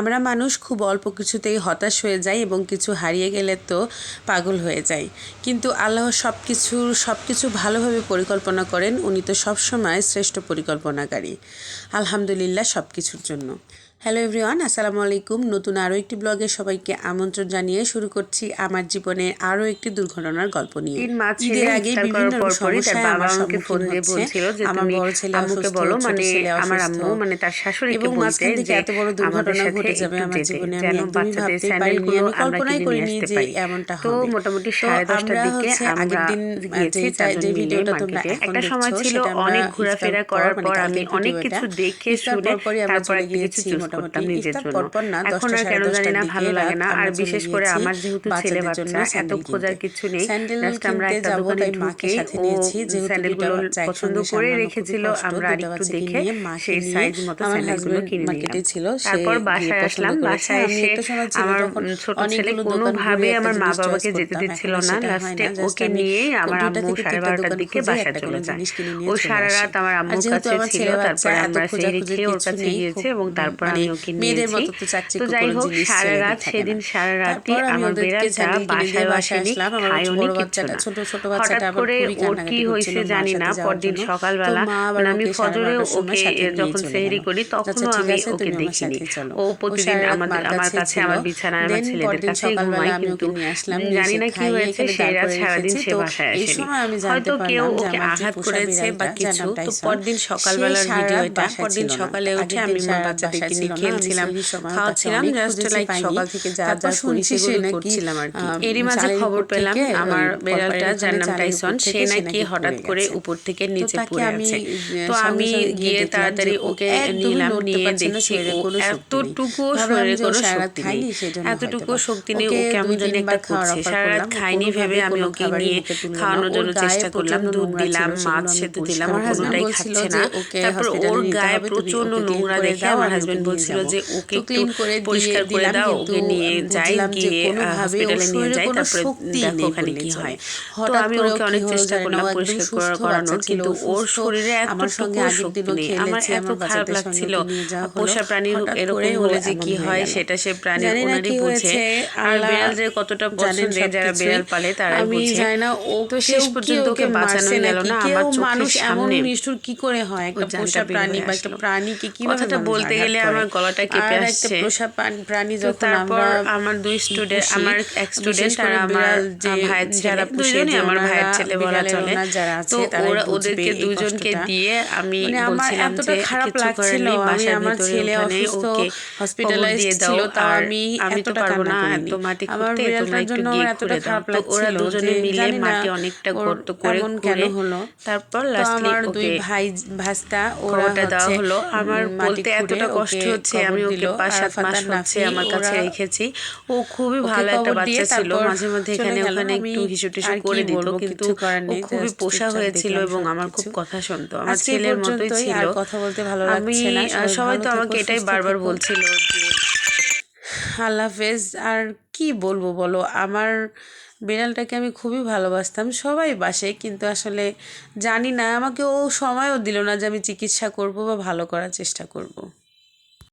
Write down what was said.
আমরা মানুষ খুব অল্প কিছুতেই হতাশ হয়ে যাই এবং কিছু হারিয়ে গেলে তো পাগল হয়ে যাই, কিন্তু আল্লাহ সব কিছু ভালোভাবে পরিকল্পনা করেন। উনি তো সবসময় শ্রেষ্ঠ পরিকল্পনাকারী। আলহামদুলিল্লাহ সব কিছুর জন্য। হ্যালো এভরিওয়ান, আসসালামু আলাইকুম। নতুন আরও একটি ব্লগে সবাইকে আমন্ত্রণ জানিয়ে শুরু করছি আমার জীবনের আরও একটি দুর্ঘটনার গল্প নিয়ে। ঈদের আগে বিভিন্ন সমস্যায় আমার সম্মুখীন হচ্ছে। আমার বড় ছেলে অসুস্থ, ছোট ছেলে অসুস্থ, এবং মাঝখান থেকে এত বড় দুর্ঘটনা ঘটে যাবে আমার জীবনে আমি একদমই ভাবতেই পারিনি, আমি কল্পনাই করিনি যে এমনটা হবে। তো আমরা হচ্ছে আগের দিন যে ভিডিওটা তোমরা এখন দেখছো সেটা আমরা ইফতার পর মানে কালকের ভিডিওটা ইফতার পরপরই আমরা চলে গিয়েছি মোটামুটি ইফতার পরপর না 10টা সাড়ে 10টার দিকে রাত আমরা চলে গিয়েছি বাচ্চাদের জন্য স্যান্ডেল কিনতে। স্যান্ডেল কিনতে যাবো তাই মাকে সাথে নিয়েছি, যেহেতু দুইটা বাচ্চা একসঙ্গে সামলানো খুবই কষ্ট। দুইটা বাচ্চাকে নিয়ে মাকে নিয়ে আমার হাজবেন্ড মার্কেটে ছিল, সে গিয়ে পছন্দ করেছে। আমি একটা সময় ছিল যখন অনেকগুলো দোকান ঘুরে একটা জিনিস চয়েস করতাম, এখন আর সেটা হয় না। জাস্ট আমি 2টা থেকে 3টা দোকান খুঁজে একটা কোনো জিনিস কিনে নিয়ে চলে আসি। আর যেহেতু আমার ছেলে বাচ্চা এত খোঁজাখুঁজির কিছু নেই, মানে মেয়েদের মতো তো চাকচিক্য কোনো জিনিস ছেলেদের থাকে না। তারপর আমি ওদেরকে স্যান্ডেল কিনে দিয়ে বাসায় আসলাম। আমার বড় বাচ্চাটা ছোট বাচ্চাটা আবার খুবই কান্নাকাটি করছিল মার সাথে যাওয়ার জন্য। তো মা আবার ওকে 12:30টার সময় সাথে নিয়ে চলে গেল। আচ্ছা ঠিক আছে, তুমি আমার সাথে চলো। ও সারা রাত মার কাছে ছিল। দেন পরদিন সকালবেলা আমি ওকে নিয়ে আসলাম, নিয়ে এসে খাইয়ে এখানে দাঁড় করে রেখেছি। তো এই সময় আমি জানতে পারলাম যে আমার যে পোষা বিড়ালটা যার নাম টাইসন, সে সারা রাত বাসায় ছিল না। আগের দিন সারা রাত বাসায় ছিল না, আমি সেহরির সময় তাকে অনেক খুঁজেছি, পাইনি। তারপর শুনছি সে নাকি এরই মাঝে খবর পেলাম আমার বিড়ালটা যার নাম টাইসন সে নাকি হঠাৎ করে উপর থেকে নিচে পড়ে আছে। তো আমি গিয়ে তাড়াতাড়ি ওকে নিলাম, নিয়ে দেখছি এতটুকু শরীরে কোনো শক্তি নেই, এতটুকু শক্তি নেই। ও কেমন জানি একটা করছে, সারা রাত খাইনি ভেবে আমি ওকে নিয়ে খাওয়ানোর জন্য চেষ্টা করলাম, দুধ দিলাম, মাছ সেদ্ধ দিলাম, কোনোটাই খাচ্ছে না। তারপর ওর গায়ে প্রচন্ড নোংরা দেখে আমার হাজবেন্ড বলছিল যে ওকে একটু পরিষ্কার করে দাও, ওকে নিয়ে যাই, গিয়ে হসপিটালে নিয়ে যাই, তারপরে দেখো ওখানে কি হয়। তো আমি ওকে অনেক চেষ্টা করলাম পরিষ্কার করানোর, কিন্তু ওর শরীরে এতটুকু শক্তি নেই। আমার এত খারাপ লাগছিল। পোষা প্রাণী এরকম হলে যে কি হয় সেটা সে প্রাণী ওনারই বুঝে, আর বিড়াল যে কতটা পছন্দের যারা বিড়াল পালে তারাই বুঝে। তো শেষ পর্যন্ত ওকে বাঁচানো গেল না আমার চোখের সামনে। নিষ্ঠুর কি করে হয় একটা পোষা প্রাণী বা একটা প্রাণীকে কিভাবে কথাটা বলতে গেলে আমার গলাটা কেঁপে আসছে। পোষা প্রাণী যখন তারপর আমার দুই স্টুডেন্ট, আমার এক স্টুডেন্ট আর আমার ভাইয়ের ছেলে, দুইজনই আমার ভাইয়ের ছেলে বলা চলে। তো ওরা ওদেরকে দুজনকে দিয়ে আমি বলছিলাম যে কিছু করার নেই, বাসার ভিতরে ওখানে ওকে হসপিটালাইজড দিয়ে দাও, আর আমি তো পারবো না এত মাটি খুঁড়তে, তোমরা একটু গিয়ে খুঁড়ে দাও। তো ওরা দুজনে মিলে মাটি অনেকটা গর্ত করে খুঁড়ে তারপর লাস্টলি ওকে খবরটা দেওয়া হলো। আমার বলতে এতটা কষ্ট হচ্ছে, আমি ওকে 5-7 মাস হচ্ছে আমার কাছে রেখেছি। ও খুবই ভালো একটা বাচ্চা ছিল, মাঝে মধ্যে এখানে ওখানে একটু হিসুটিসু করে দিত, কিন্তু ও খুবই পোষা হয়েছিল এবং আমার খুব কথা শুনতো, আমার ছেলের মতোই ছিল। আমি সবাই তো আমাকে এটাই বারবার বলছিল যে আল্লাহ হাফেজ। আর কি বলবো বলো, আমার বিড়ালটাকে আমি খুবই ভালোবাসতাম, সবাই বাসে, কিন্তু আসলে জানি না, আমাকে ও সময়ও দিল না যে আমি চিকিৎসা করব বা ভালো করার চেষ্টা করব।